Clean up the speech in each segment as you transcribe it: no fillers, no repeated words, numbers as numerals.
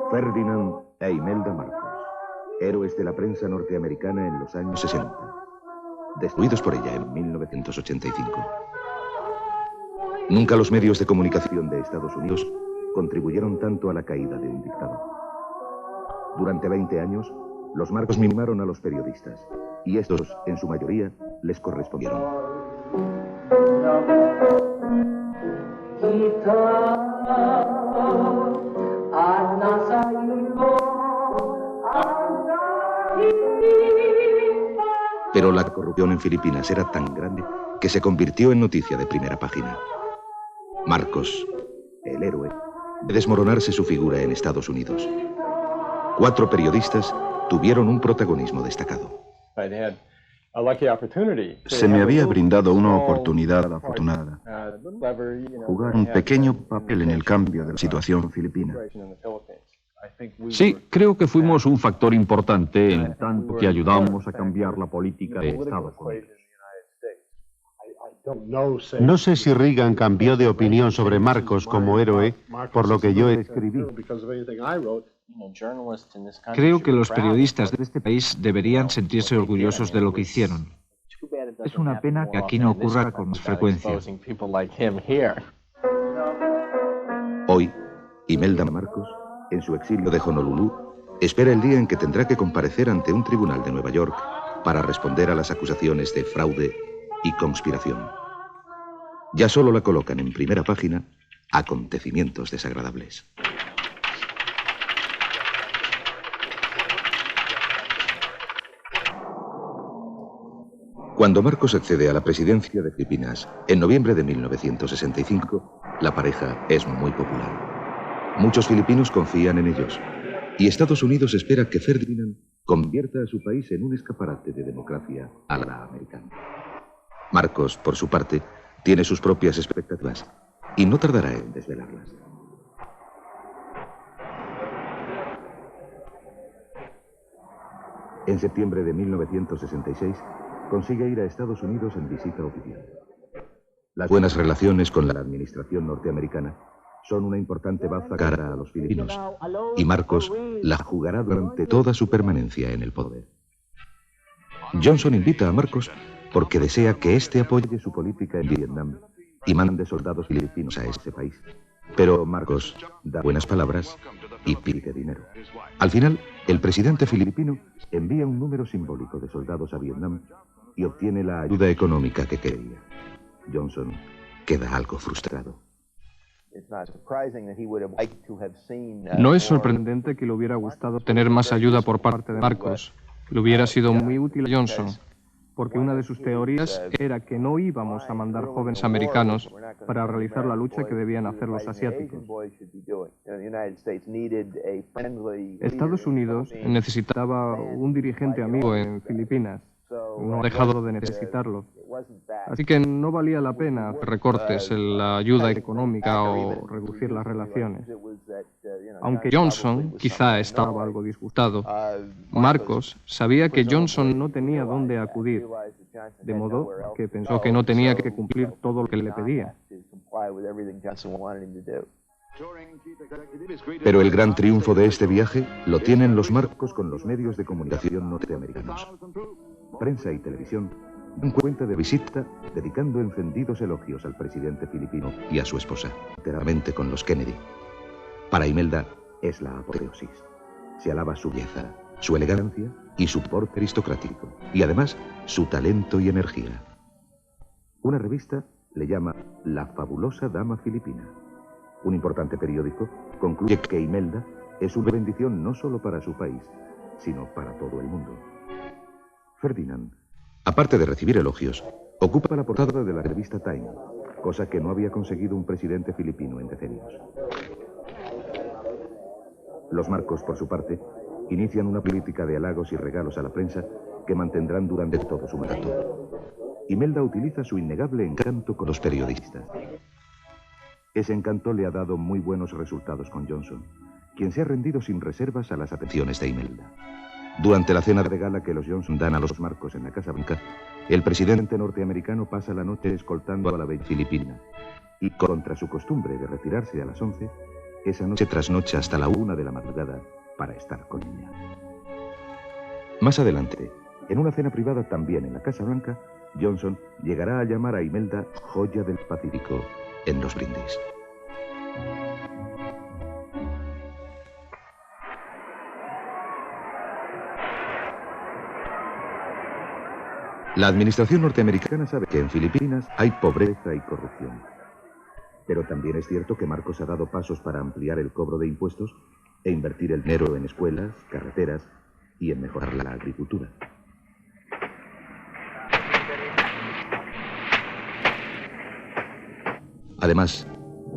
Ferdinand e Imelda Marcos, héroes de la prensa norteamericana en los años 60, destruidos por ella en 1985. Nunca los medios de comunicación de Estados Unidos contribuyeron tanto a la caída de un dictador. Durante 20 años, los Marcos mimaron a los periodistas, y estos, en su mayoría, les correspondieron. Pero la corrupción en Filipinas era tan grande que se convirtió en noticia de primera página. Marcos, el héroe, de desmoronarse su figura en Estados Unidos. 4 periodistas tuvieron un protagonismo destacado. Se me había brindado una oportunidad afortunada, jugar un pequeño papel en el cambio de la situación filipina. Sí, creo que fuimos un factor importante en tanto que ayudamos a cambiar la política de Estados Unidos. No sé si Reagan cambió de opinión sobre Marcos como héroe por lo que yo escribí. Creo que los periodistas de este país deberían sentirse orgullosos de lo que hicieron. Es una pena que aquí no ocurra con más frecuencia. Hoy, Imelda Marcos, en su exilio de Honolulu, espera el día en que tendrá que comparecer ante un tribunal de Nueva York para responder a las acusaciones de fraude y conspiración. Ya solo la colocan en primera página acontecimientos desagradables. Cuando Marcos accede a la presidencia de Filipinas en noviembre de 1965, la pareja es muy popular. Muchos filipinos confían en ellos, y Estados Unidos espera que Ferdinand convierta a su país en un escaparate de democracia a la americana. Marcos, por su parte, tiene sus propias expectativas y no tardará en desvelarlas. En septiembre de 1966, consigue ir a Estados Unidos en visita oficial. Las buenas relaciones con la administración norteamericana son una importante baza cara a los filipinos, y Marcos la jugará durante toda su permanencia en el poder. Johnson invita a Marcos porque desea que éste apoye su política en Vietnam y mande soldados filipinos a ese país. Pero Marcos da buenas palabras y pide dinero. Al final, el presidente filipino envía un número simbólico de soldados a Vietnam y obtiene la ayuda económica que quería. Johnson queda algo frustrado. No es sorprendente que le hubiera gustado tener más ayuda por parte de Marcos. Le hubiera sido muy útil a Johnson, porque una de sus teorías era que no íbamos a mandar jóvenes americanos para realizar la lucha que debían hacer los asiáticos. Estados Unidos necesitaba un dirigente amigo en Filipinas. No ha dejado de necesitarlo. Así que no valía la pena hacer recortes en la ayuda económica o reducir las relaciones. Aunque Johnson quizá estaba algo disgustado, Marcos sabía que Johnson no tenía dónde acudir, de modo que pensó que no tenía que cumplir todo lo que le pedía. Pero el gran triunfo de este viaje lo tienen los Marcos con los medios de comunicación norteamericanos. Prensa y televisión dan cuenta de visita dedicando encendidos elogios al presidente filipino y a su esposa, enteramente con los Kennedy. Para Imelda es la apoteosis. Se alaba su belleza, su elegancia y su porte aristocrático, y además su talento y energía. Una revista le llama La fabulosa dama filipina. Un importante periódico concluye que Imelda es una bendición no solo para su país, sino para todo el mundo. Ferdinand, aparte de recibir elogios, ocupa la portada de la revista Time, cosa que no había conseguido un presidente filipino en decenios. Los Marcos, por su parte, inician una política de halagos y regalos a la prensa que mantendrán durante todo su mandato. Imelda utiliza su innegable encanto con los periodistas. Ese encanto le ha dado muy buenos resultados con Johnson, quien se ha rendido sin reservas a las atenciones de Imelda. Durante la cena de gala que los Johnson dan a los Marcos en la Casa Blanca, el presidente norteamericano pasa la noche escoltando a la bella filipina, y contra su costumbre de retirarse a las 11, esa noche trasnocha hasta la 1 de la madrugada para estar con ella. Más adelante, en una cena privada también en la Casa Blanca, Johnson llegará a llamar a Imelda joya del Pacífico en los brindis. La administración norteamericana sabe que en Filipinas hay pobreza y corrupción. Pero también es cierto que Marcos ha dado pasos para ampliar el cobro de impuestos e invertir el dinero en escuelas, carreteras y en mejorar la agricultura. Además,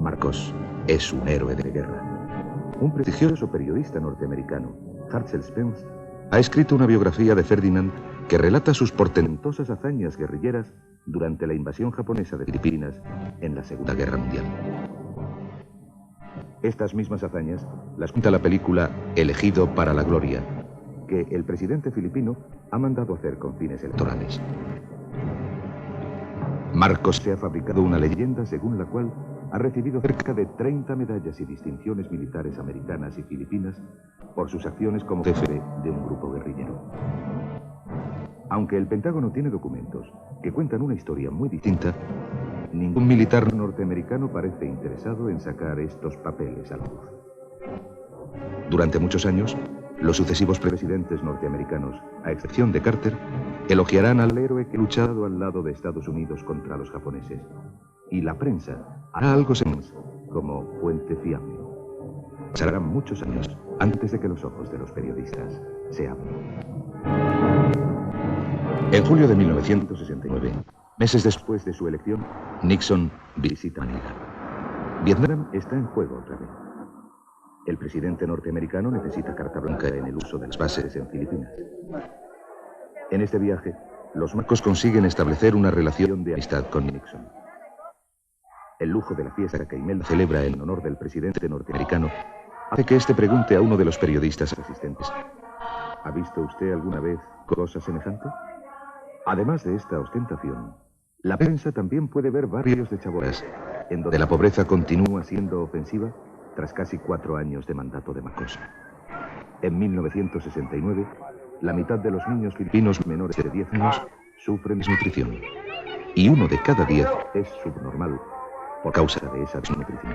Marcos es un héroe de guerra. Un prestigioso periodista norteamericano, Hartzell Spence, ha escrito una biografía de Ferdinand que relata sus portentosas hazañas guerrilleras durante la invasión japonesa de Filipinas en la Segunda Guerra Mundial. Estas mismas hazañas las cuenta la película Elegido para la Gloria, que el presidente filipino ha mandado hacer con fines electorales. Marcos se ha fabricado una leyenda según la cual ha recibido cerca de 30 medallas y distinciones militares americanas y filipinas por sus acciones como jefe de un grupo guerrillero. Aunque el Pentágono tiene documentos que cuentan una historia muy distinta, ningún militar norteamericano parece interesado en sacar estos papeles a la luz. Durante muchos años, los sucesivos presidentes norteamericanos, a excepción de Carter, elogiarán al héroe que ha luchado al lado de Estados Unidos contra los japoneses. Y la prensa hará algo como fuente fiable. Pasarán muchos años antes de que los ojos de los periodistas se abran. En julio de 1969, meses después de su elección, Nixon visita Manila. Vietnam está en juego otra vez. El presidente norteamericano necesita carta blanca en el uso de las bases en Filipinas. En este viaje, los Marcos consiguen establecer una relación de amistad con Nixon. El lujo de la fiesta que Imelda celebra en honor del presidente norteamericano hace que este pregunte a uno de los periodistas asistentes: ¿ha visto usted alguna vez cosa semejante? Además de esta ostentación, la prensa también puede ver barrios de chabolas en donde la pobreza continúa siendo ofensiva tras casi 4 años de mandato de Marcos. En 1969, la mitad de los niños filipinos menores de 10 años sufren desnutrición y 1 de cada 10 es subnormal por causa de esa desnutrición.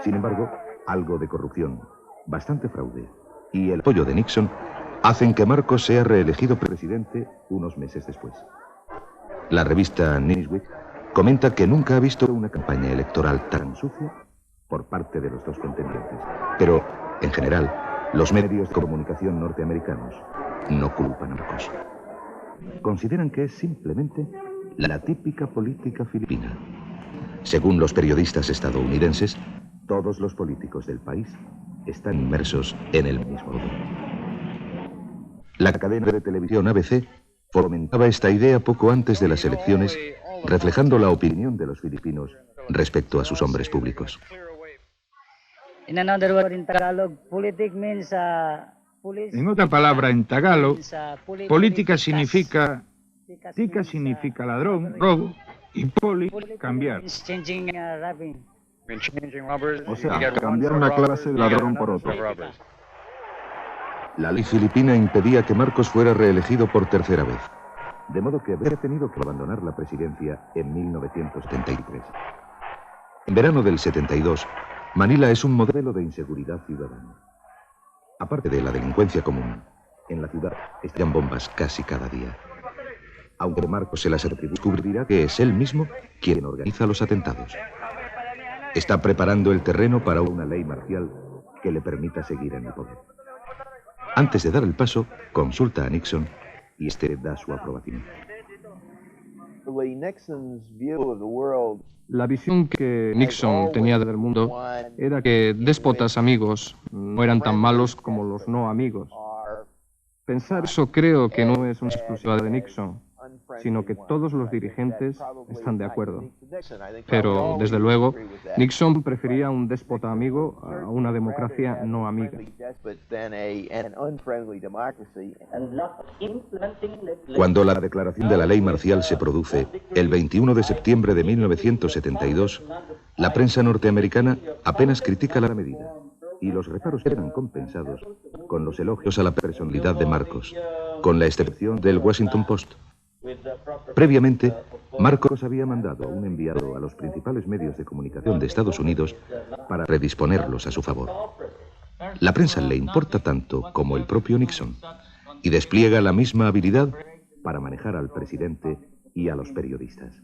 Sin embargo, algo de corrupción, bastante fraude y el apoyo de Nixon hacen que Marcos sea reelegido presidente unos meses después. La revista Newsweek comenta que nunca ha visto una campaña electoral tan sucia por parte de los dos contendientes. Pero, en general, los medios de comunicación norteamericanos no culpan a Marcos. Consideran que es simplemente la típica política filipina. Según los periodistas estadounidenses, todos los políticos del país están inmersos en el mismo lodo. La cadena de televisión ABC fomentaba esta idea poco antes de las elecciones, reflejando la opinión de los filipinos respecto a sus hombres públicos. En otra palabra, en tagalo, política significa, tica significa ladrón, robo, y poli, cambiar. O sea, cambiar una clase de ladrón por otra. La ley filipina impedía que Marcos fuera reelegido por tercera vez, de modo que habría tenido que abandonar la presidencia en 1973. En verano del 72, Manila es un modelo de inseguridad ciudadana. Aparte de la delincuencia común, en la ciudad estallan bombas casi cada día. Aunque Marcos se las atribuye, descubrirá que es él mismo quien organiza los atentados. Está preparando el terreno para una ley marcial que le permita seguir en el poder. Antes de dar el paso, consulta a Nixon y este da su aprobación. La visión que Nixon tenía del mundo era que déspotas amigos no eran tan malos como los no amigos. Pensar eso creo que no es una exclusiva de Nixon. sino que todos los dirigentes están de acuerdo. Pero, desde luego, Nixon prefería un déspota amigo a una democracia no amiga. Cuando la declaración de la ley marcial se produce, el 21 de septiembre de 1972, la prensa norteamericana apenas critica la medida, y los reparos eran compensados con los elogios a la personalidad de Marcos, con la excepción del Washington Post. Previamente, Marcos había mandado un enviado a los principales medios de comunicación de Estados Unidos para predisponerlos a su favor. La prensa le importa tanto como el propio Nixon, y despliega la misma habilidad para manejar al presidente y a los periodistas.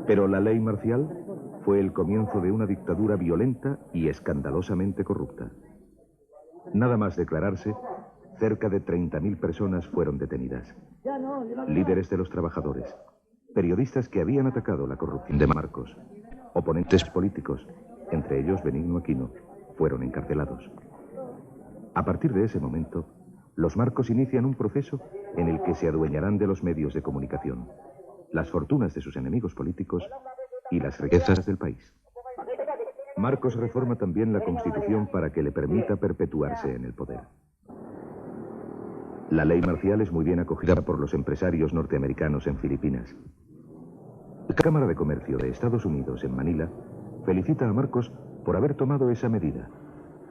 Pero la ley marcial fue el comienzo de una dictadura violenta y escandalosamente corrupta. Nada más declararse, cerca de 30.000 personas fueron detenidas. Líderes de los trabajadores, periodistas que habían atacado la corrupción de Marcos, oponentes políticos, entre ellos Benigno Aquino, fueron encarcelados. A partir de ese momento, los Marcos inician un proceso en el que se adueñarán de los medios de comunicación, las fortunas de sus enemigos políticos y las riquezas del país. Marcos reforma también la Constitución para que le permita perpetuarse en el poder. La ley marcial es muy bien acogida por los empresarios norteamericanos en Filipinas. La Cámara de Comercio de Estados Unidos en Manila felicita a Marcos por haber tomado esa medida,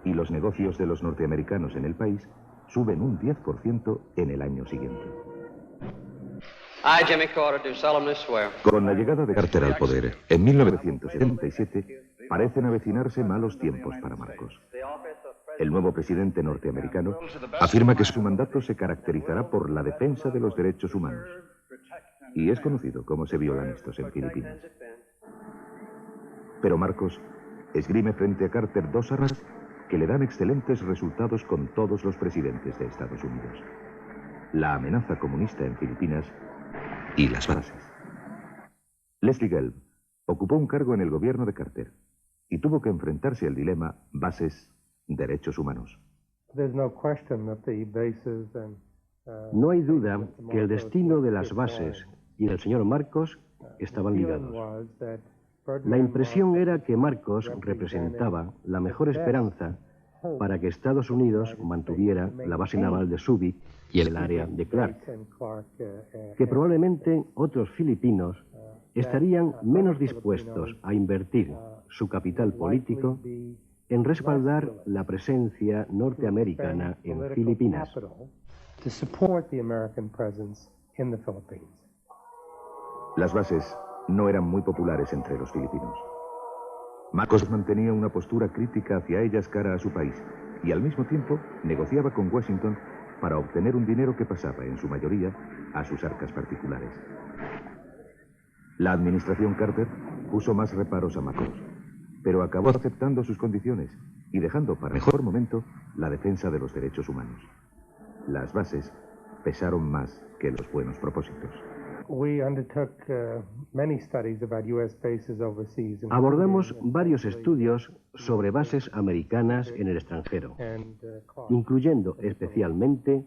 y los negocios de los norteamericanos en el país suben un 10% en el año siguiente. Con la llegada de Carter al poder, en 1977, parecen avecinarse malos tiempos para Marcos. El nuevo presidente norteamericano afirma que su mandato se caracterizará por la defensa de los derechos humanos. Y es conocido cómo se violan estos en Filipinas. Pero Marcos esgrime frente a Carter dos armas que le dan excelentes resultados con todos los presidentes de Estados Unidos: la amenaza comunista en Filipinas y las bases. Leslie Gelb ocupó un cargo en el gobierno de Carter y tuvo que enfrentarse al dilema bases, derechos humanos. No hay duda que el destino de las bases y del señor Marcos estaban ligados. La impresión era que Marcos representaba la mejor esperanza para que Estados Unidos mantuviera la base naval de Subic y el área de Clark, que probablemente otros filipinos estarían menos dispuestos a invertir su capital político en respaldar la presencia norteamericana en Filipinas. Las bases no eran muy populares entre los filipinos. Marcos mantenía una postura crítica hacia ellas cara a su país y al mismo tiempo negociaba con Washington para obtener un dinero que pasaba, en su mayoría, a sus arcas particulares. La administración Carter puso más reparos a Marcos, pero acabó aceptando sus condiciones y dejando para mejor momento la defensa de los derechos humanos. Las bases pesaron más que los buenos propósitos. Abordamos varios estudios sobre bases americanas en el extranjero, incluyendo especialmente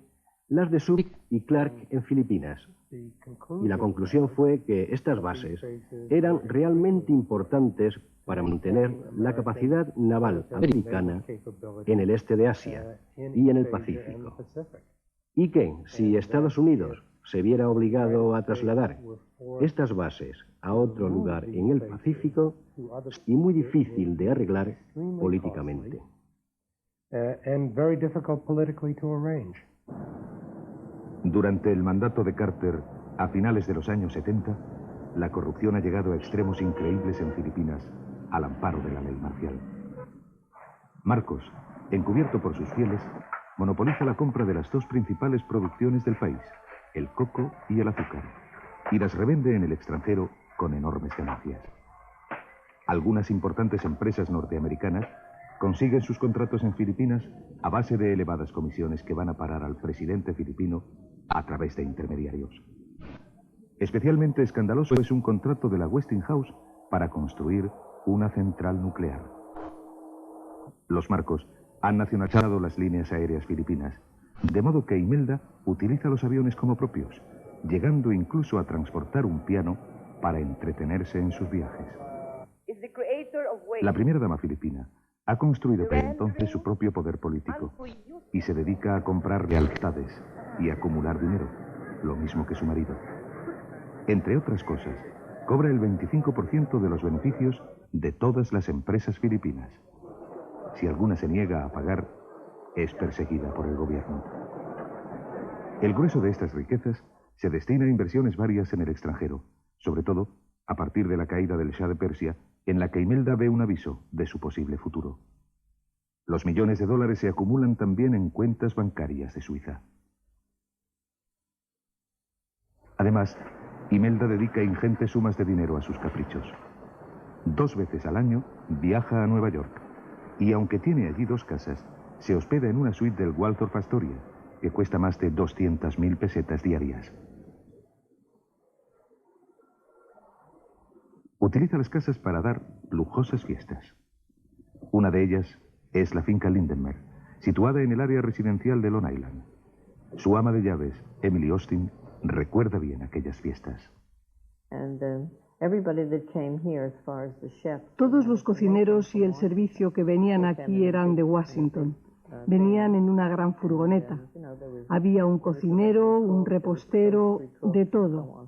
las de Subic y Clark en Filipinas. Y la conclusión fue que estas bases eran realmente importantes para mantener la capacidad naval americana en el este de Asia y en el Pacífico. Y que, si Estados Unidos se viera obligado a trasladar estas bases a otro lugar en el Pacífico, y muy difícil de arreglar políticamente. Durante el mandato de Carter, a finales de los años 70, la corrupción ha llegado a extremos increíbles en Filipinas, al amparo de la ley marcial. Marcos, encubierto por sus fieles, monopoliza la compra de las dos principales producciones del país, el coco y el azúcar, y las revende en el extranjero con enormes ganancias. Algunas importantes empresas norteamericanas consiguen sus contratos en Filipinas a base de elevadas comisiones que van a parar al presidente filipino a través de intermediarios. Especialmente escandaloso es un contrato de la Westinghouse para construir una central nuclear. Los Marcos han nacionalizado las líneas aéreas filipinas De modo que Imelda utiliza los aviones como propios, llegando incluso a transportar un piano para entretenerse en sus viajes. La primera dama filipina ha construido desde entonces su propio poder político y se dedica a comprar lealtades y acumular dinero, lo mismo que su marido. Entre otras cosas, cobra el 25% de los beneficios de todas las empresas filipinas. Si alguna se niega a pagar, es perseguida por el gobierno. El grueso de estas riquezas se destina a inversiones varias en el extranjero, sobre todo a partir de la caída del Shah de Persia, en la que Imelda ve un aviso de su posible futuro. Los millones de dólares se acumulan también en cuentas bancarias de Suiza. Además, Imelda dedica ingentes sumas de dinero a sus caprichos. 2 veces al año viaja a Nueva York y, aunque tiene allí 2 casas, se hospeda en una suite del Waldorf Astoria, que cuesta más de 200.000 pesetas diarias. Utiliza las casas para dar lujosas fiestas. Una de ellas es la finca Lindenmer, situada en el área residencial de Long Island. Su ama de llaves, Emily Austin, recuerda bien aquellas fiestas. Todos los cocineros y el servicio que venían aquí eran de Washington. Venían en una gran furgoneta. Había un cocinero, un repostero, de todo.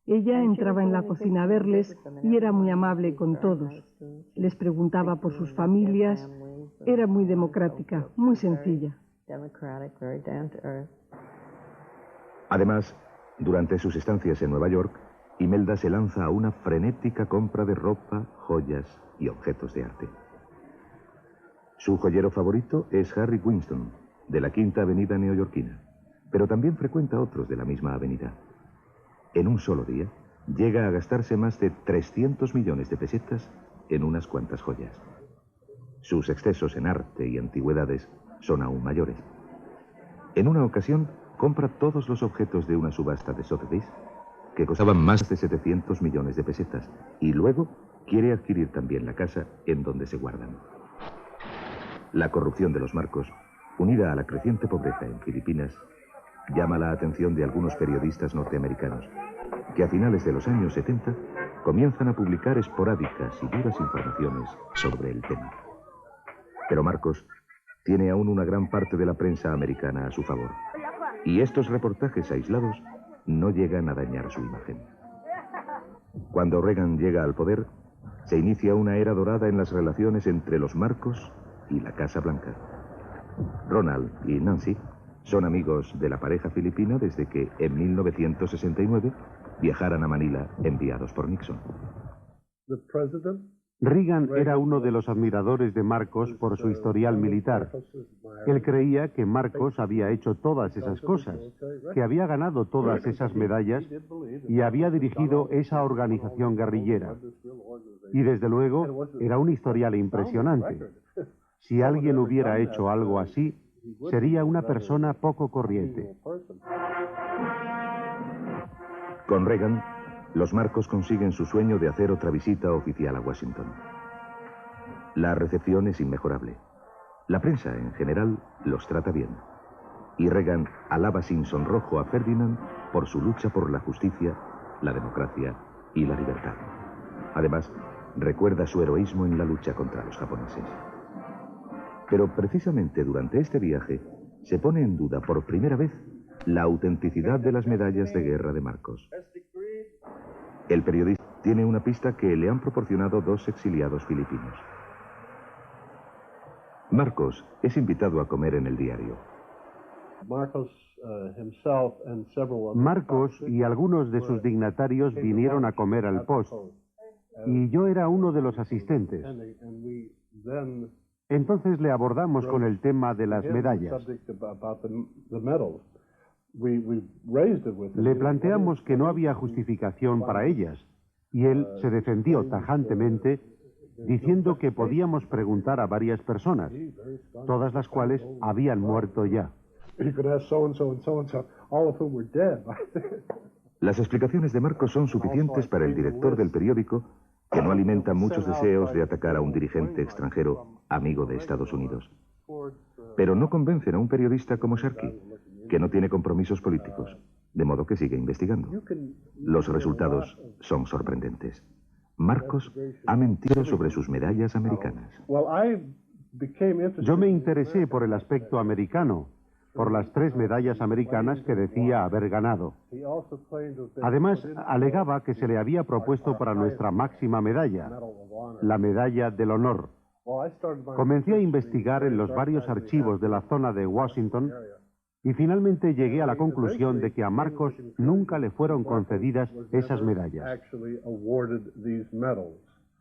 Ella entraba en la cocina a verles y era muy amable con todos. Les preguntaba por sus familias. Era muy democrática, muy sencilla. Además, durante sus estancias en Nueva York, Imelda se lanza a una frenética compra de ropa, joyas y objetos de arte. Su joyero favorito es Harry Winston, de la Quinta Avenida neoyorquina, pero también frecuenta otros de la misma avenida. En un solo día, llega a gastarse más de 300 millones de pesetas en unas cuantas joyas. Sus excesos en arte y antigüedades son aún mayores. En una ocasión, compra todos los objetos de una subasta de Sotheby's, que costaban más de 700 millones de pesetas, y luego quiere adquirir también la casa en donde se guardan. La corrupción de los Marcos, unida a la creciente pobreza en Filipinas, llama la atención de algunos periodistas norteamericanos, que a finales de los años 70 comienzan a publicar esporádicas y duras informaciones sobre el tema. Pero Marcos tiene aún una gran parte de la prensa americana a su favor, y estos reportajes aislados no llegan a dañar su imagen. Cuando Reagan llega al poder, se inicia una era dorada en las relaciones entre los Marcos y la Casa Blanca. Ronald y Nancy son amigos de la pareja filipina desde que, en 1969, viajaran a Manila enviados por Nixon. Reagan era uno de los admiradores de Marcos por su historial militar. Él creía que Marcos había hecho todas esas cosas, que había ganado todas esas medallas y había dirigido esa organización guerrillera. Y desde luego era un historial impresionante. Si alguien hubiera hecho algo así, sería una persona poco corriente. Con Reagan, los Marcos consiguen su sueño de hacer otra visita oficial a Washington. La recepción es inmejorable. La prensa, en general, los trata bien. Y Reagan alaba sin sonrojo a Ferdinand por su lucha por la justicia, la democracia y la libertad. Además, recuerda su heroísmo en la lucha contra los japoneses. Pero precisamente durante este viaje se pone en duda por primera vez la autenticidad de las medallas de guerra de Marcos. El periodista tiene una pista que le han proporcionado 2 exiliados filipinos. Marcos es invitado a comer en el diario. Marcos y algunos de sus dignatarios vinieron a comer al Post, y yo era uno de los asistentes. Entonces le abordamos con el tema de las medallas. Le planteamos que no había justificación para ellas, y él se defendió tajantemente diciendo que podíamos preguntar a varias personas, todas las cuales habían muerto ya. Las explicaciones de Marcos son suficientes para el director del periódico, que no alimenta muchos deseos de atacar a un dirigente extranjero amigo de Estados Unidos. Pero no convencen a un periodista como Sharkey, que no tiene compromisos políticos, de modo que sigue investigando. Los resultados son sorprendentes. Marcos ha mentido sobre sus medallas americanas. Yo me interesé por el aspecto americano, por las 3 medallas americanas que decía haber ganado. Además, alegaba que se le había propuesto para nuestra máxima medalla, la Medalla del Honor. Comencé a investigar en los varios archivos de la zona de Washington y finalmente llegué a la conclusión de que a Marcos nunca le fueron concedidas esas medallas.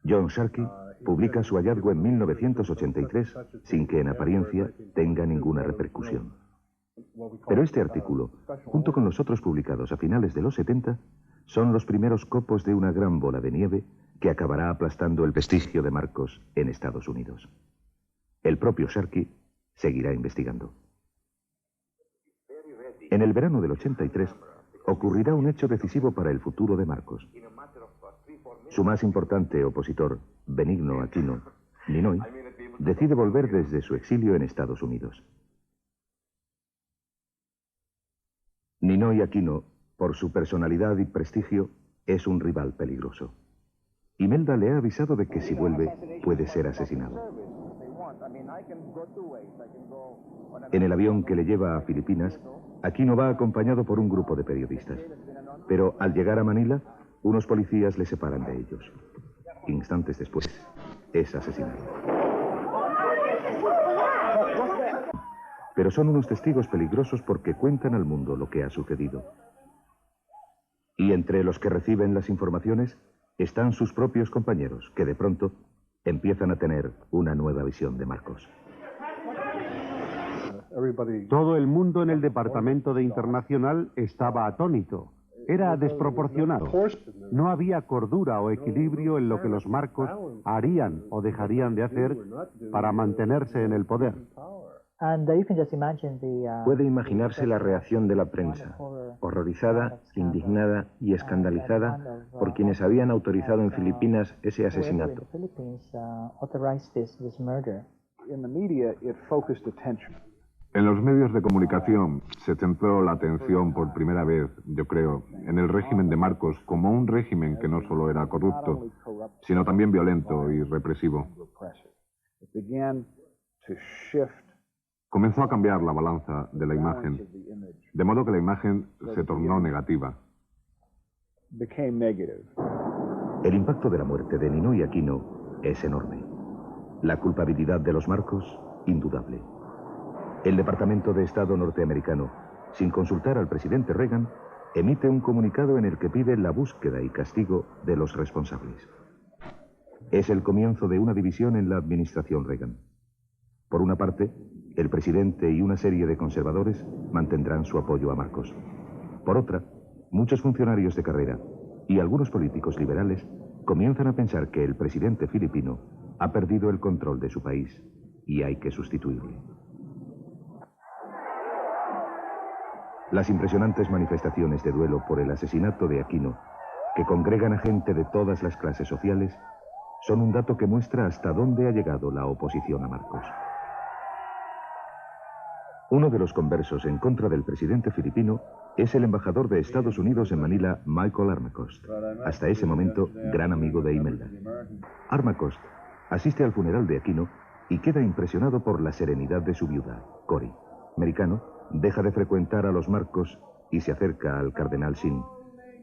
John Sharkey publica su hallazgo en 1983 sin que en apariencia tenga ninguna repercusión. Pero este artículo, junto con los otros publicados a finales de los 70, son los primeros copos de una gran bola de nieve que acabará aplastando el prestigio de Marcos en Estados Unidos. El propio Sharkey seguirá investigando. En el verano del 83 ocurrirá un hecho decisivo para el futuro de Marcos. Su más importante opositor, Benigno Aquino, Ninoy, decide volver desde su exilio en Estados Unidos. Ninoy Aquino, por su personalidad y prestigio, es un rival peligroso. Imelda le ha avisado de que si vuelve puede ser asesinado. En el avión que le lleva a Filipinas, Aquino va acompañado por un grupo de periodistas. Pero al llegar a Manila, unos policías le separan de ellos. Instantes después, es asesinado. Pero son unos testigos peligrosos porque cuentan al mundo lo que ha sucedido. Y entre los que reciben las informaciones están sus propios compañeros, que de pronto empiezan a tener una nueva visión de Marcos. Todo el mundo en el departamento de Internacional estaba atónito. Era desproporcionado. No había cordura o equilibrio en lo que los Marcos harían o dejarían de hacer para mantenerse en el poder. Puede imaginarse la reacción de la prensa, horrorizada, indignada y escandalizada por quienes habían autorizado en Filipinas ese asesinato. En los medios de comunicación se centró la atención por primera vez, yo creo, en el régimen de Marcos como un régimen que no solo era corrupto, sino también violento y represivo. Comenzó a cambiar la balanza de la imagen, de modo que la imagen se tornó negativa. El impacto de la muerte de Ninoy Aquino es enorme. La culpabilidad de los Marcos, indudable. El Departamento de Estado norteamericano, sin consultar al presidente Reagan, emite un comunicado en el que pide la búsqueda y castigo de los responsables. Es el comienzo de una división en la administración Reagan. Por una parte, el presidente y una serie de conservadores mantendrán su apoyo a Marcos. Por otra, muchos funcionarios de carrera y algunos políticos liberales comienzan a pensar que el presidente filipino ha perdido el control de su país y hay que sustituirle. Las impresionantes manifestaciones de duelo por el asesinato de Aquino, que congregan a gente de todas las clases sociales, son un dato que muestra hasta dónde ha llegado la oposición a Marcos. Uno de los conversos en contra del presidente filipino es el embajador de Estados Unidos en Manila, Michael Armacost, hasta ese momento gran amigo de Imelda. Armacost asiste al funeral de Aquino y queda impresionado por la serenidad de su viuda, Cory. Americano deja de frecuentar a los Marcos y se acerca al cardenal Sin,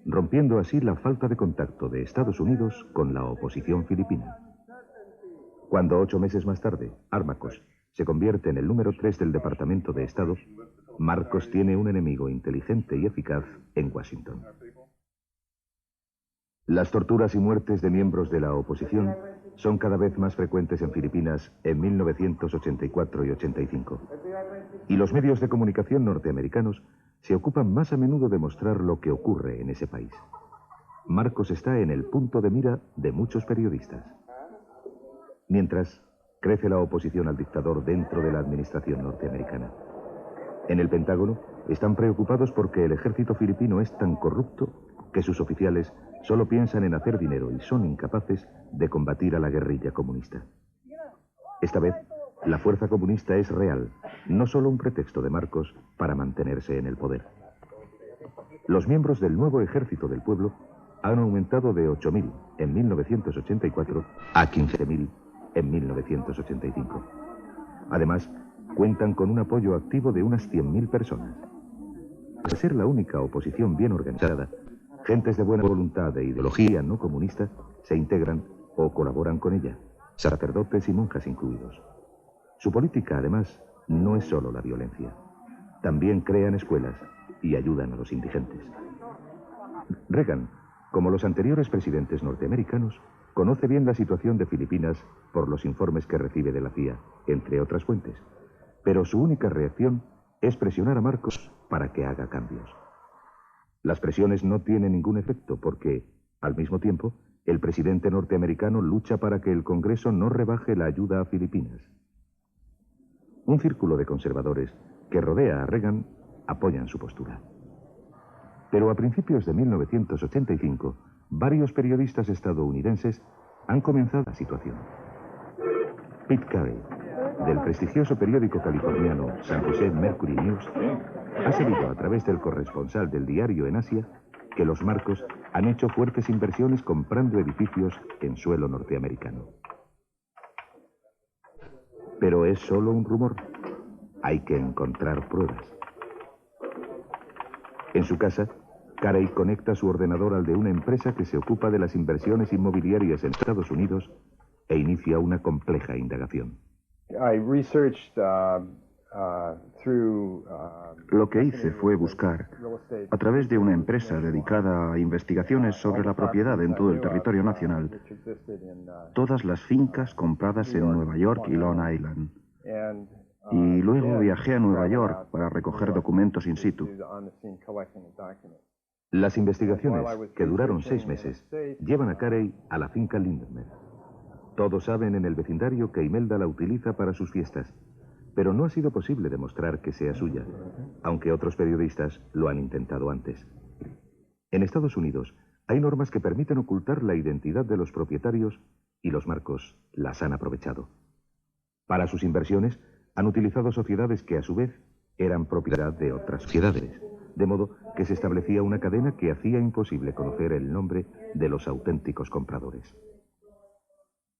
rompiendo así la falta de contacto de Estados Unidos con la oposición filipina. Cuando 8 meses más tarde, Armacost se convierte en el número 3 del Departamento de Estado, Marcos tiene un enemigo inteligente y eficaz en Washington. Las torturas y muertes de miembros de la oposición son cada vez más frecuentes en Filipinas en 1984 y 85. Y los medios de comunicación norteamericanos se ocupan más a menudo de mostrar lo que ocurre en ese país. Marcos está en el punto de mira de muchos periodistas. Mientras, crece la oposición al dictador dentro de la administración norteamericana. En el Pentágono están preocupados porque el ejército filipino es tan corrupto que sus oficiales solo piensan en hacer dinero y son incapaces de combatir a la guerrilla comunista. Esta vez, La fuerza comunista es real, no solo un pretexto de Marcos para mantenerse en el poder. Los miembros del nuevo Ejército del Pueblo han aumentado de 8.000 en 1984 a 15.000 en 1985. Además, cuentan con un apoyo activo de unas 100.000 personas. Al ser la única oposición bien organizada, gentes de buena voluntad e ideología no comunista se integran o colaboran con ella, sacerdotes y monjas incluidos. Su política, además, no es solo la violencia. También crean escuelas y ayudan a los indigentes. Reagan, como los anteriores presidentes norteamericanos, conoce bien la situación de Filipinas por los informes que recibe de la CIA, entre otras fuentes. Pero su única reacción es presionar a Marcos para que haga cambios. Las presiones no tienen ningún efecto porque, al mismo tiempo, el presidente norteamericano lucha para que el Congreso no rebaje la ayuda a Filipinas. Un círculo de conservadores que rodea a Reagan apoyan su postura. Pero a principios de 1985, varios periodistas estadounidenses han comenzado la situación. Pete Carey, del prestigioso periódico californiano San José Mercury News, ha sabido a través del corresponsal del diario en Asia que los Marcos han hecho fuertes inversiones comprando edificios en suelo norteamericano. Pero es solo un rumor. Hay que encontrar pruebas. En su casa, Carey conecta su ordenador al de una empresa que se ocupa de las inversiones inmobiliarias en Estados Unidos e inicia una compleja indagación. Lo que hice fue buscar, a través de una empresa dedicada a investigaciones sobre la propiedad en todo el territorio nacional, todas las fincas compradas en Nueva York y Long Island. Y luego viajé a Nueva York para recoger documentos in situ. Las investigaciones, que duraron 6 meses, llevan a Carey a la finca Lindenberg. Todos saben en el vecindario que Imelda la utiliza para sus fiestas, pero no ha sido posible demostrar que sea suya, aunque otros periodistas lo han intentado antes. En Estados Unidos hay normas que permiten ocultar la identidad de los propietarios y los Marcos las han aprovechado. Para sus inversiones han utilizado sociedades que a su vez eran propiedad de otras sociedades, de modo que se establecía una cadena que hacía imposible conocer el nombre de los auténticos compradores.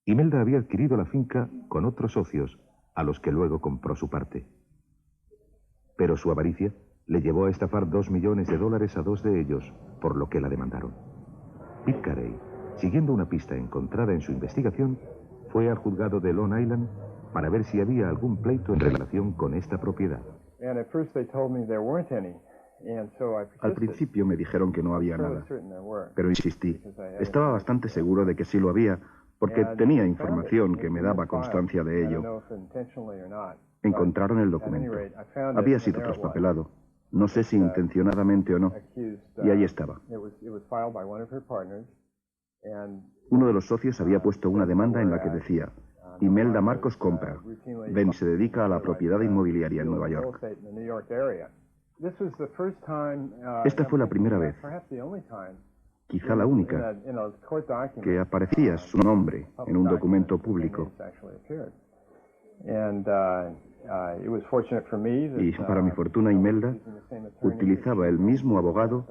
Imelda había adquirido la finca con otros socios a los que luego compró su parte. Pero su avaricia le llevó a estafar $2 millones a 2 de ellos, por lo que la demandaron. Pete Carey, siguiendo una pista encontrada en su investigación, fue al juzgado de Long Island para ver si había algún pleito en relación con esta propiedad. Al principio me dijeron que no había nada, pero insistí. Estaba bastante seguro de que sí lo había, porque tenía información que me daba constancia de ello. Encontraron el documento. Había sido traspapelado. No sé si intencionadamente o no. Y ahí estaba. Uno de los socios había puesto una demanda en la que decía: Imelda Marcos compra. Ben se dedica a la propiedad inmobiliaria en Nueva York. Esta fue la primera vez, quizá la única, que aparecía su nombre en un documento público. Y para mi fortuna, Imelda utilizaba el mismo abogado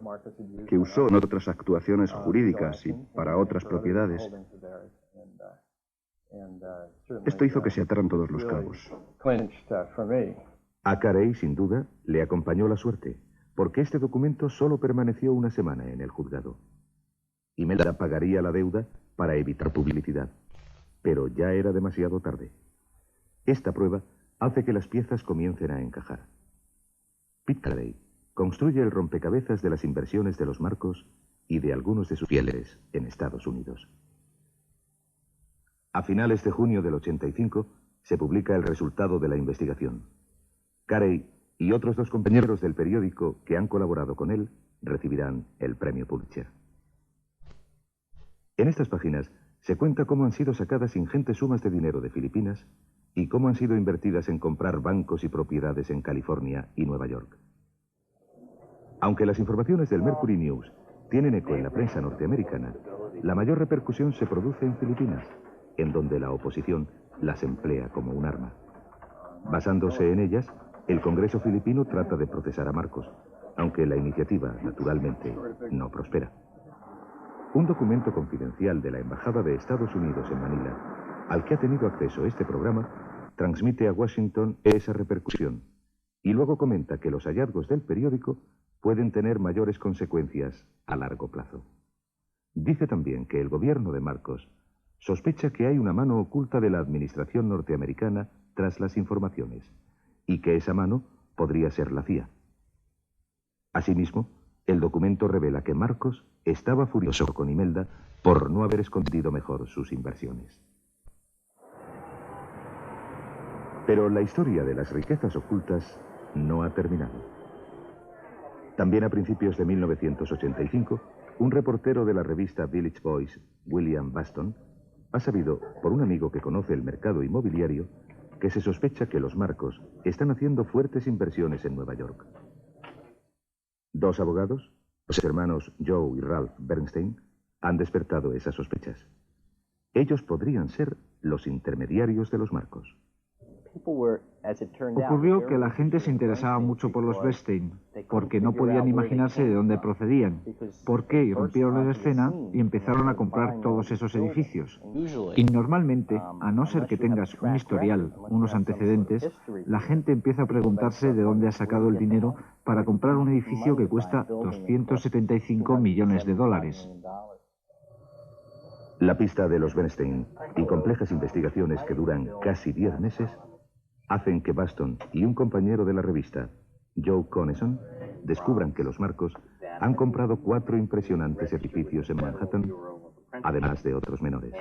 que usó en otras actuaciones jurídicas y para otras propiedades. Esto hizo que se ataran todos los cabos. A Carey, sin duda, le acompañó la suerte, porque este documento solo permaneció una semana en el juzgado. Imelda pagaría la deuda para evitar publicidad, pero ya era demasiado tarde. Esta prueba hace que las piezas comiencen a encajar. Pete Carey construye el rompecabezas de las inversiones de los Marcos y de algunos de sus fieles en Estados Unidos. A finales de junio del 85 se publica el resultado de la investigación. Carey y otros 2 compañeros del periódico que han colaborado con él recibirán el premio Pulitzer. En estas páginas se cuenta cómo han sido sacadas ingentes sumas de dinero de Filipinas y cómo han sido invertidas en comprar bancos y propiedades en California y Nueva York. Aunque las informaciones del Mercury News tienen eco en la prensa norteamericana, la mayor repercusión se produce en Filipinas, en donde la oposición las emplea como un arma. Basándose en ellas, el Congreso filipino trata de procesar a Marcos, aunque la iniciativa, naturalmente, no prospera. Un documento confidencial de la Embajada de Estados Unidos en Manila, al que ha tenido acceso este programa, transmite a Washington esa repercusión y luego comenta que los hallazgos del periódico pueden tener mayores consecuencias a largo plazo. Dice también que el gobierno de Marcos sospecha que hay una mano oculta de la administración norteamericana tras las informaciones y que esa mano podría ser la CIA. Asimismo, el documento revela que Marcos estaba furioso con Imelda por no haber escondido mejor sus inversiones. Pero la historia de las riquezas ocultas no ha terminado. También a principios de 1985, un reportero de la revista Village Voice, William Baston, ha sabido, por un amigo que conoce el mercado inmobiliario, que se sospecha que los Marcos están haciendo fuertes inversiones en Nueva York. Dos abogados, los hermanos Joe y Ralph Bernstein, han despertado esas sospechas. Ellos podrían ser los intermediarios de los Marcos. Ocurrió que la gente se interesaba mucho por los Bernstein, porque no podían imaginarse de dónde procedían, por qué irrumpieron en escena y empezaron a comprar todos esos edificios. Y normalmente, a no ser que tengas un historial, unos antecedentes, la gente empieza a preguntarse de dónde ha sacado el dinero para comprar un edificio que cuesta 275 millones de dólares. La pista de los Bernstein y complejas investigaciones que duran casi 10 meses hacen que Baston y un compañero de la revista, Joe Coneson, descubran que los Marcos han comprado 4 impresionantes edificios en Manhattan, además de otros menores.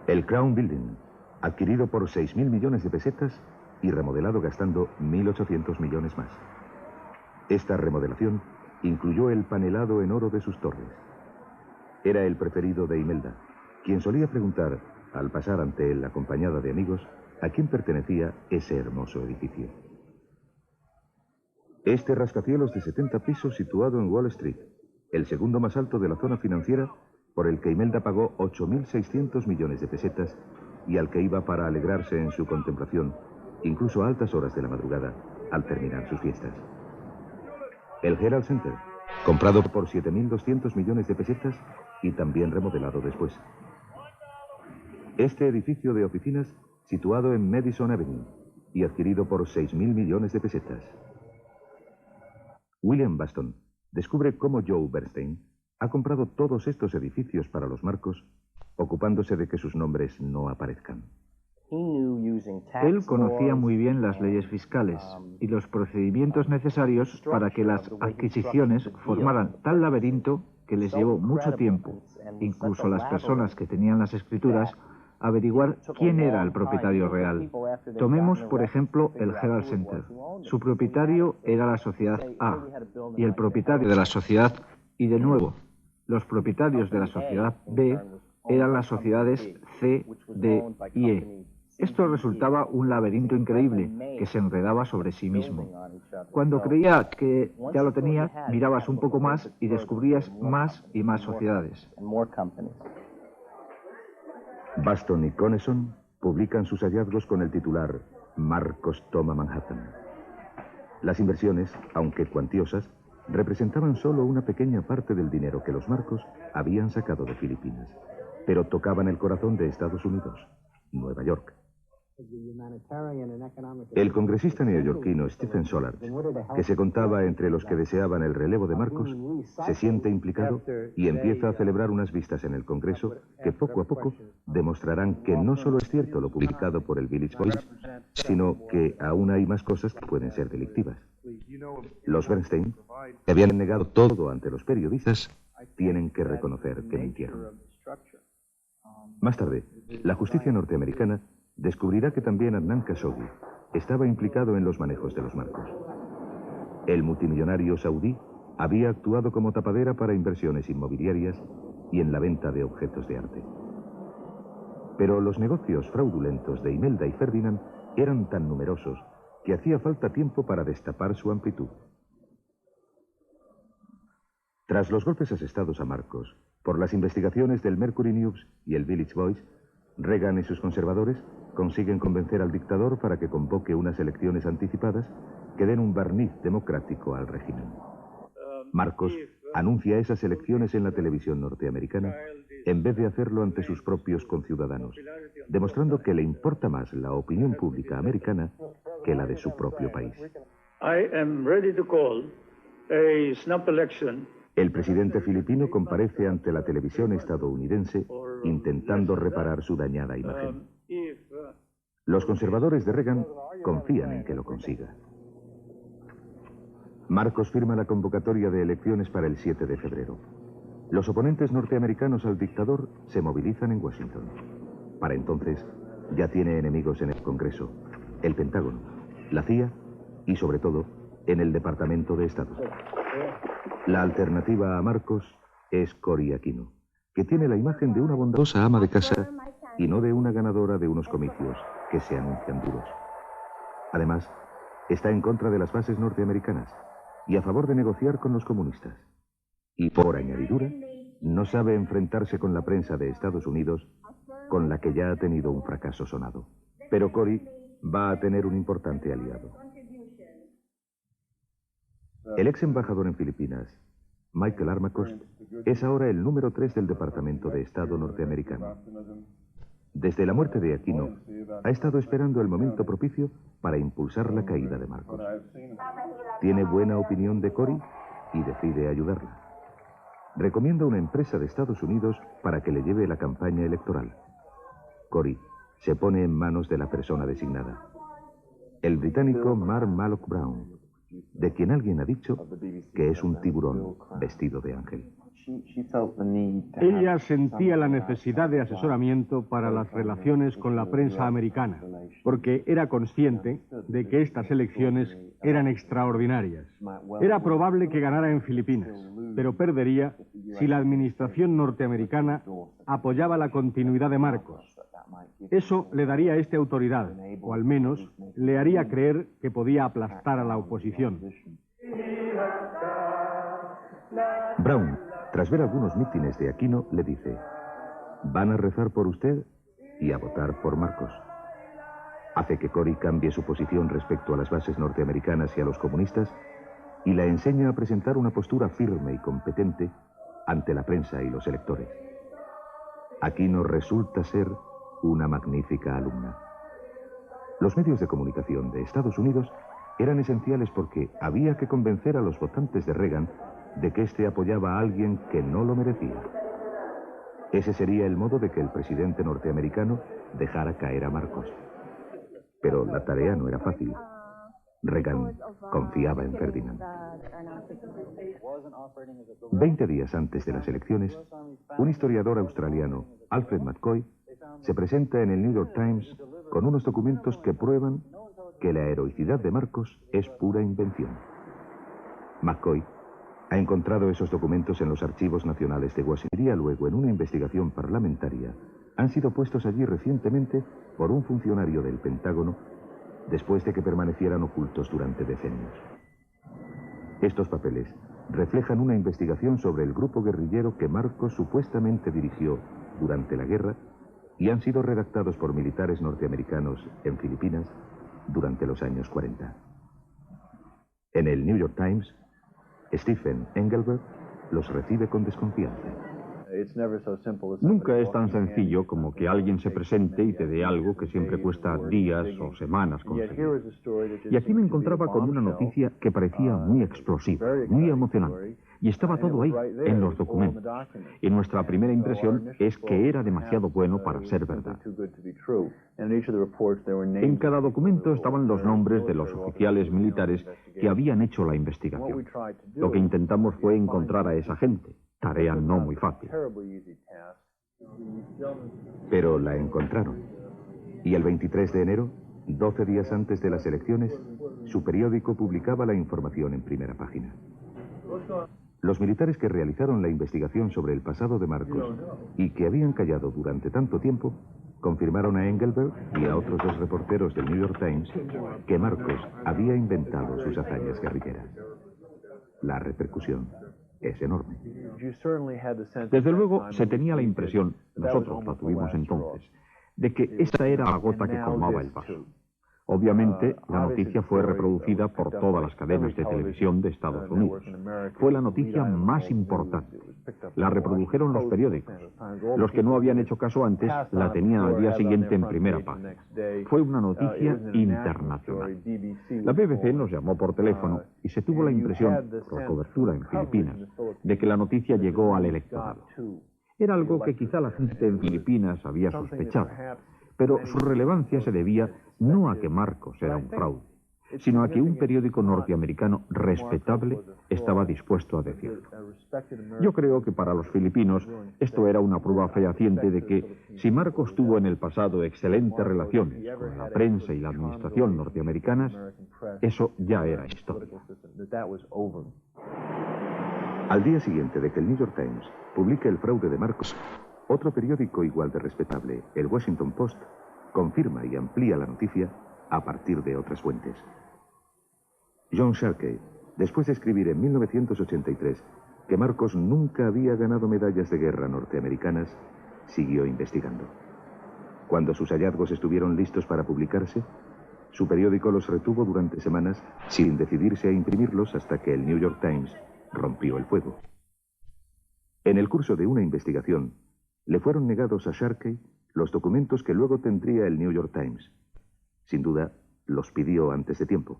El Crown Building, adquirido por 6.000 millones de pesetas y remodelado gastando 1.800 millones más. Esta remodelación incluyó el panelado en oro de sus torres. Era el preferido de Imelda, quien solía preguntar, al pasar ante él acompañada de amigos, a quién pertenecía ese hermoso edificio. Este rascacielos de 70 pisos situado en Wall Street, el segundo más alto de la zona financiera, por el que Imelda pagó 8.600 millones de pesetas y al que iba para alegrarse en su contemplación, incluso a altas horas de la madrugada, al terminar sus fiestas. El Herald Center, comprado por 7.200 millones de pesetas y también remodelado después. Este edificio de oficinas, situado en Madison Avenue y adquirido por 6.000 millones de pesetas. William Baston descubre cómo Joe Bernstein ha comprado todos estos edificios para los Marcos, ocupándose de que sus nombres no aparezcan. Él conocía muy bien las leyes fiscales y los procedimientos necesarios para que las adquisiciones formaran tal laberinto que les llevó mucho tiempo, incluso a las personas que tenían las escrituras, averiguar quién era el propietario real. Tomemos, por ejemplo, el Herald Center. Su propietario era la sociedad A y el propietario de la sociedad, y de nuevo, los propietarios de la sociedad B eran las sociedades C, D y E. Esto resultaba un laberinto increíble que se enredaba sobre sí mismo. Cuando creía que ya lo tenía, mirabas un poco más y descubrías más y más sociedades. Baston y Coneson publican sus hallazgos con el titular Marcos toma Manhattan. Las inversiones, aunque cuantiosas, representaban solo una pequeña parte del dinero que los Marcos habían sacado de Filipinas, pero tocaban el corazón de Estados Unidos, Nueva York. El congresista neoyorquino Stephen Sollard, que se contaba entre los que deseaban el relevo de Marcos, se siente implicado y empieza a celebrar unas vistas en el Congreso que poco a poco demostrarán que no solo es cierto lo publicado por el Village Voice, sino que aún hay más cosas que pueden ser delictivas. Los Bernstein, que habían negado todo ante los periodistas, tienen que reconocer que mintieron. Más tarde, la justicia norteamericana descubrirá que también Adnan Khashoggi estaba implicado en los manejos de los Marcos. El multimillonario saudí había actuado como tapadera para inversiones inmobiliarias y en la venta de objetos de arte. Pero los negocios fraudulentos de Imelda y Ferdinand eran tan numerosos que hacía falta tiempo para destapar su amplitud. Tras los golpes asestados a Marcos por las investigaciones del Mercury News y el Village Voice, Reagan y sus conservadores consiguen convencer al dictador para que convoque unas elecciones anticipadas que den un barniz democrático al régimen. Marcos anuncia esas elecciones en la televisión norteamericana en vez de hacerlo ante sus propios conciudadanos, demostrando que le importa más la opinión pública americana que la de su propio país. El presidente filipino comparece ante la televisión estadounidense intentando reparar su dañada imagen. Los conservadores de Reagan confían en que lo consiga. Marcos firma la convocatoria de elecciones para el 7 de febrero. Los oponentes norteamericanos al dictador se movilizan en Washington. Para entonces, ya tiene enemigos en el Congreso, el Pentágono, la CIA y, sobre todo, en el Departamento de Estado. La alternativa a Marcos es Cory Aquino, que tiene la imagen de una bondadosa ama de casa y no de una ganadora de unos comicios que se anuncian duros. Además, está en contra de las bases norteamericanas y a favor de negociar con los comunistas. Y por añadidura, no sabe enfrentarse con la prensa de Estados Unidos, con la que ya ha tenido un fracaso sonado. Pero Cory va a tener un importante aliado. El ex embajador en Filipinas, Michael Armacost, es ahora el número 3 del Departamento de Estado norteamericano. Desde la muerte de Aquino, ha estado esperando el momento propicio para impulsar la caída de Marcos. Tiene buena opinión de Cory y decide ayudarla. Recomienda una empresa de Estados Unidos para que le lleve la campaña electoral. Cory se pone en manos de la persona designada, el británico Mark Malloch Brown, de quien alguien ha dicho que es un tiburón vestido de ángel. Ella sentía la necesidad de asesoramiento para las relaciones con la prensa americana, porque era consciente de que estas elecciones eran extraordinarias. Era probable que ganara en Filipinas, pero perdería si la administración norteamericana apoyaba la continuidad de Marcos. Eso le daría a este autoridad, o al menos le haría creer que podía aplastar a la oposición. Brown, tras ver algunos mítines de Aquino, le dice: van a rezar por usted y a votar por Marcos. Hace que Cory cambie su posición respecto a las bases norteamericanas y a los comunistas y la enseña a presentar una postura firme y competente ante la prensa y los electores. Aquino resulta ser una magnífica alumna. Los medios de comunicación de Estados Unidos eran esenciales porque había que convencer a los votantes de Reagan de que éste apoyaba a alguien que no lo merecía. Ese sería el modo de que el presidente norteamericano dejara caer a Marcos. Pero la tarea no era fácil. Reagan confiaba en Ferdinand. 20 días antes de las elecciones, un historiador australiano, Alfred McCoy, se presenta en el New York Times con unos documentos que prueban que la heroicidad de Marcos es pura invención. McCoy ha encontrado esos documentos en los archivos nacionales de Washington. Luego, en una investigación parlamentaria, han sido puestos allí recientemente por un funcionario del Pentágono después de que permanecieran ocultos durante decenios. Estos papeles reflejan una investigación sobre el grupo guerrillero que Marcos supuestamente dirigió durante la guerra y han sido redactados por militares norteamericanos en Filipinas durante los años 40. En el New York Times, Stephen Engelbert los recibe con desconfianza. Nunca es tan sencillo como que alguien se presente y te dé algo que siempre cuesta días o semanas conseguir. Y aquí me encontraba con una noticia que parecía muy explosiva, muy emocionante. Y estaba todo ahí, en los documentos. Y nuestra primera impresión es que era demasiado bueno para ser verdad. En cada documento estaban los nombres de los oficiales militares que habían hecho la investigación. Lo que intentamos fue encontrar a esa gente. Tarea no muy fácil. Pero la encontraron. Y el 23 de enero, 12 días antes de las elecciones, su periódico publicaba la información en primera página. Los militares que realizaron la investigación sobre el pasado de Marcos y que habían callado durante tanto tiempo, confirmaron a Engelbert y a otros 2 reporteros del New York Times que Marcos había inventado sus hazañas guerrilleras. La repercusión es enorme. Desde luego, se tenía la impresión, nosotros la tuvimos entonces, de que esta era la gota que colmaba el vaso. Obviamente, la noticia fue reproducida por todas las cadenas de televisión de Estados Unidos. Fue la noticia más importante. La reprodujeron los periódicos. Los que no habían hecho caso antes la tenían al día siguiente en primera página. Fue una noticia internacional. La BBC nos llamó por teléfono y se tuvo la impresión, por la cobertura en Filipinas, de que la noticia llegó al electorado. Era algo que quizá la gente en Filipinas había sospechado, pero su relevancia se debía no a que Marcos era un fraude, sino a que un periódico norteamericano respetable estaba dispuesto a decirlo. Yo creo que para los filipinos esto era una prueba fehaciente de que si Marcos tuvo en el pasado excelentes relaciones con la prensa y la administración norteamericanas, eso ya era historia. Al día siguiente de que el New York Times publique el fraude de Marcos, otro periódico igual de respetable, el Washington Post, confirma y amplía la noticia a partir de otras fuentes. John Sharkey, después de escribir en 1983 que Marcos nunca había ganado medallas de guerra norteamericanas, siguió investigando. Cuando sus hallazgos estuvieron listos para publicarse, su periódico los retuvo durante semanas sin decidirse a imprimirlos hasta que el New York Times rompió el fuego. En el curso de una investigación, le fueron negados a Sharkey los documentos que luego tendría el New York Times. Sin duda, los pidió antes de tiempo.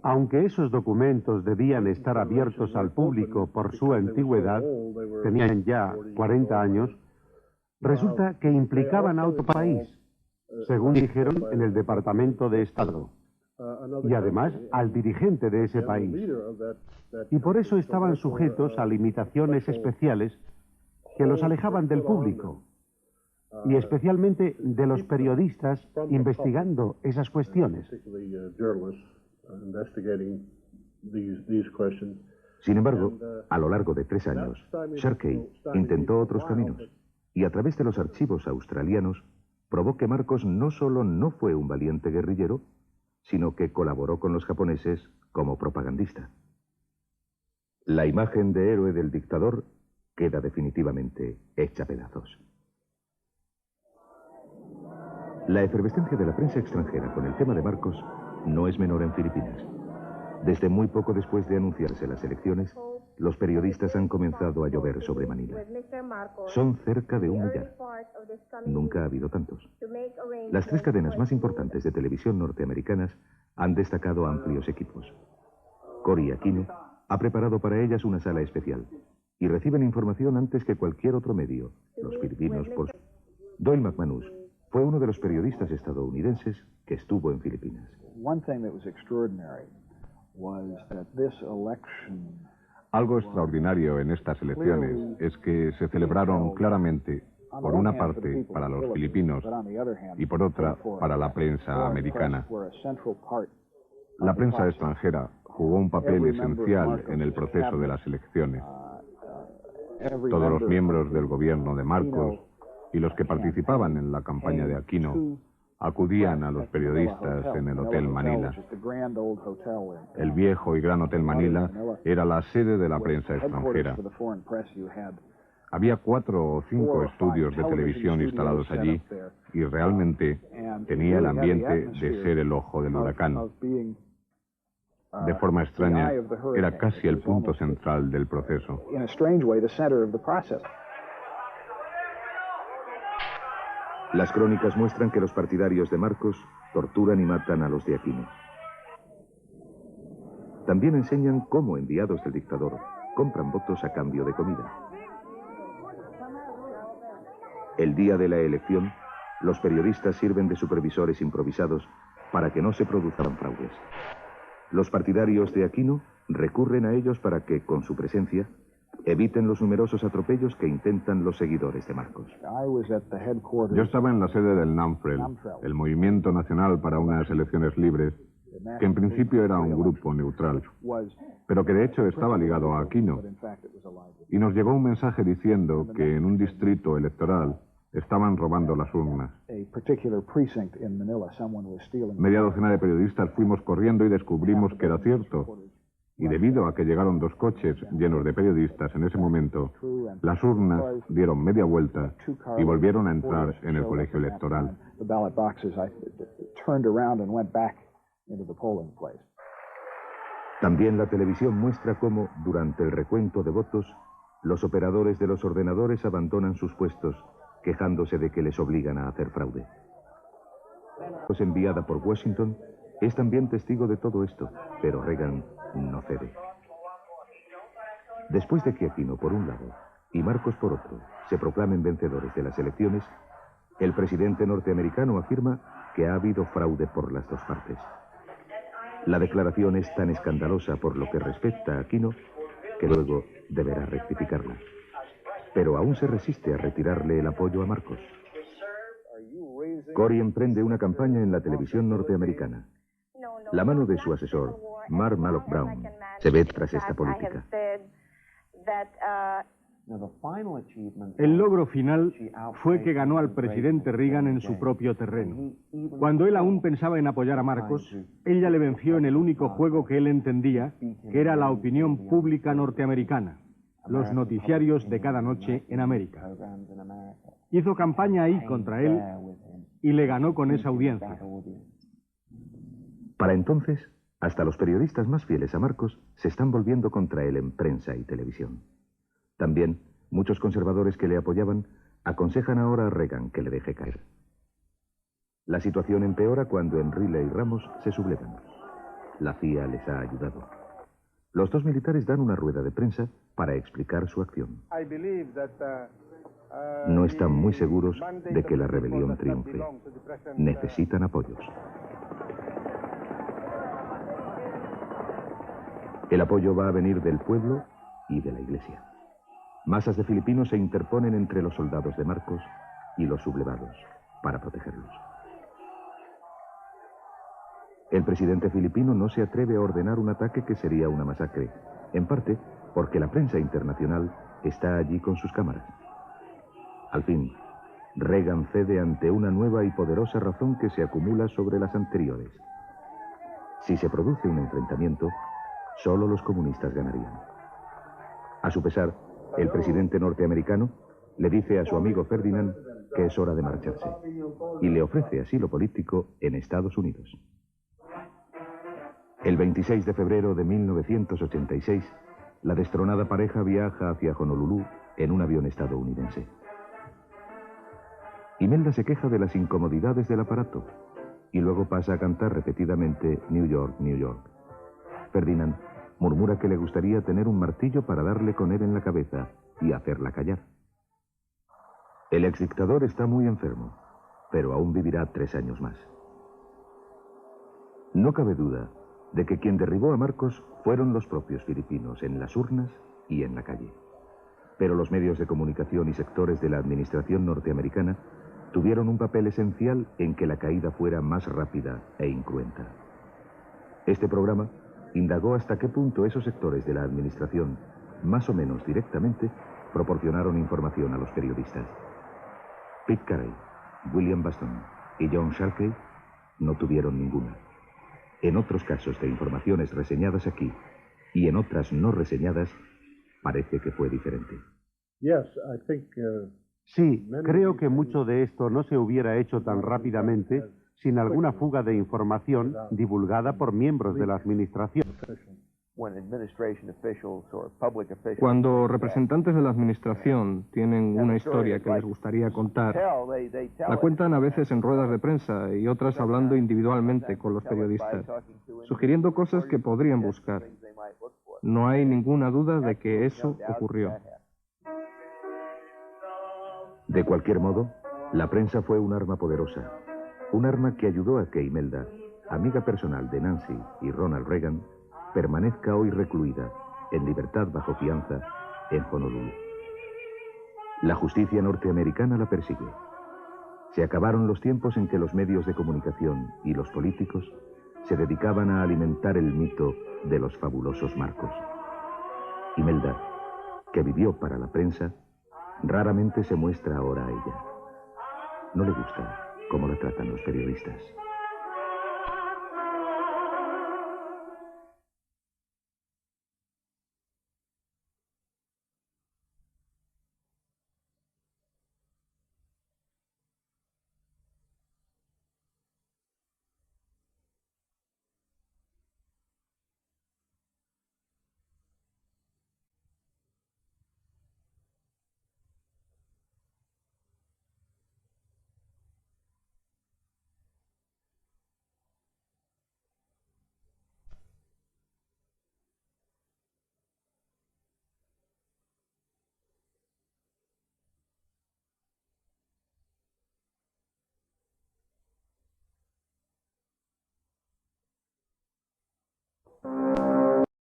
Aunque esos documentos debían estar abiertos al público por su antigüedad, tenían ya 40 años, resulta que implicaban a otro país, según dijeron en el Departamento de Estado, y además al dirigente de ese país. Y por eso estaban sujetos a limitaciones especiales que los alejaban del público, y especialmente de los periodistas investigando esas cuestiones. Sin embargo, a lo largo de 3 años, Sharkey intentó otros caminos, y a través de los archivos australianos, probó que Marcos no solo no fue un valiente guerrillero, sino que colaboró con los japoneses como propagandista. La imagen de héroe del dictador queda definitivamente hecha pedazos. La efervescencia de la prensa extranjera con el tema de Marcos no es menor en Filipinas. Desde muy poco después de anunciarse las elecciones, los periodistas han comenzado a llover sobre Manila. Son cerca de 1 millar. Nunca ha habido tantos. Las 3 cadenas más importantes de televisión norteamericanas han destacado amplios equipos. Cory Aquino ha preparado para ellas una sala especial y reciben información antes que cualquier otro medio. Los filipinos, por su... Doyle McManus fue uno de los periodistas estadounidenses que estuvo en Filipinas. Algo extraordinario en estas elecciones es que se celebraron claramente, por una parte, para los filipinos y por otra, para la prensa americana. La prensa extranjera jugó un papel esencial en el proceso de las elecciones. Todos los miembros del gobierno de Marcos y los que participaban en la campaña de Aquino acudían a los periodistas en el Hotel Manila. El viejo y gran Hotel Manila era la sede de la prensa extranjera. Había 4 o 5 estudios de televisión instalados allí y realmente tenía el ambiente de ser el ojo del huracán. De forma extraña, era casi el punto central del proceso. Las crónicas muestran que los partidarios de Marcos torturan y matan a los de Aquino. También enseñan cómo enviados del dictador compran votos a cambio de comida. El día de la elección, los periodistas sirven de supervisores improvisados para que no se produzcan fraudes. Los partidarios de Aquino recurren a ellos para que, con su presencia, eviten los numerosos atropellos que intentan los seguidores de Marcos. Yo estaba en la sede del NAMFREL, el Movimiento Nacional para unas Elecciones Libres, que en principio era un grupo neutral, pero que de hecho estaba ligado a Aquino. Y nos llegó un mensaje diciendo que en un distrito electoral estaban robando las urnas. Media docena de periodistas fuimos corriendo y descubrimos que era cierto. Y debido a que llegaron 2 coches llenos de periodistas en ese momento, las urnas dieron media vuelta y volvieron a entrar en el colegio electoral. También la televisión muestra cómo, durante el recuento de votos, los operadores de los ordenadores abandonan sus puestos, quejándose de que les obligan a hacer fraude. Enviada por Washington, es también testigo de todo esto, pero Reagan no cede. Después de que Aquino por un lado y Marcos por otro se proclamen vencedores de las elecciones, el presidente norteamericano afirma que ha habido fraude por las 2 partes. La declaración es tan escandalosa por lo que respecta a Aquino que luego deberá rectificarla. Pero aún se resiste a retirarle el apoyo a Marcos. Cory emprende una campaña en la televisión norteamericana. La mano de su asesor, Mark Malloch Brown, se ve tras esta política. El logro final fue que ganó al presidente Reagan en su propio terreno. Cuando él aún pensaba en apoyar a Marcos, ella le venció en el único juego que él entendía, que era la opinión pública norteamericana, los noticiarios de cada noche en América. Hizo campaña ahí contra él y le ganó con esa audiencia. Para entonces, hasta los periodistas más fieles a Marcos se están volviendo contra él en prensa y televisión. También, muchos conservadores que le apoyaban aconsejan ahora a Reagan que le deje caer. La situación empeora cuando Enrile y Ramos se sublevan. La CIA les ha ayudado. Los 2 militares dan una rueda de prensa para explicar su acción. No están muy seguros de que la rebelión triunfe. Necesitan apoyos. El apoyo va a venir del pueblo y de la iglesia. Masas de filipinos se interponen entre los soldados de Marcos y los sublevados para protegerlos. El presidente filipino no se atreve a ordenar un ataque que sería una masacre, en parte porque la prensa internacional está allí con sus cámaras. Al fin, Reagan cede ante una nueva y poderosa razón que se acumula sobre las anteriores. Si se produce un enfrentamiento, solo los comunistas ganarían. A su pesar, el presidente norteamericano le dice a su amigo Ferdinand que es hora de marcharse y le ofrece asilo político en Estados Unidos. El 26 de febrero de 1986, la destronada pareja viaja hacia Honolulu en un avión estadounidense. Imelda se queja de las incomodidades del aparato y luego pasa a cantar repetidamente New York, New York. Ferdinand murmura que le gustaría tener un martillo para darle con él en la cabeza y hacerla callar. El exdictador está muy enfermo, pero aún vivirá 3 años más. No cabe duda de que quien derribó a Marcos fueron los propios filipinos en las urnas y en la calle. Pero los medios de comunicación y sectores de la administración norteamericana tuvieron un papel esencial en que la caída fuera más rápida e incruenta. Este programa indagó hasta qué punto esos sectores de la administración, más o menos directamente, proporcionaron información a los periodistas. Pete Carey, William Baston y John Sharkey no tuvieron ninguna. En otros casos de informaciones reseñadas aquí y en otras no reseñadas, parece que fue diferente. Sí, creo que mucho de esto no se hubiera hecho tan rápidamente sin alguna fuga de información divulgada por miembros de la administración. Cuando representantes de la administración tienen una historia que les gustaría contar, la cuentan a veces en ruedas de prensa y otras hablando individualmente con los periodistas, sugiriendo cosas que podrían buscar. No hay ninguna duda de que eso ocurrió. De cualquier modo, la prensa fue un arma poderosa, un arma que ayudó a que Imelda, amiga personal de Nancy y Ronald Reagan, permanezca hoy recluida, en libertad bajo fianza, en Honolulu. La justicia norteamericana la persigue. Se acabaron los tiempos en que los medios de comunicación y los políticos se dedicaban a alimentar el mito de los fabulosos Marcos. Imelda, que vivió para la prensa, raramente se muestra ahora a ella. No le gusta cómo la tratan los periodistas. Thank you.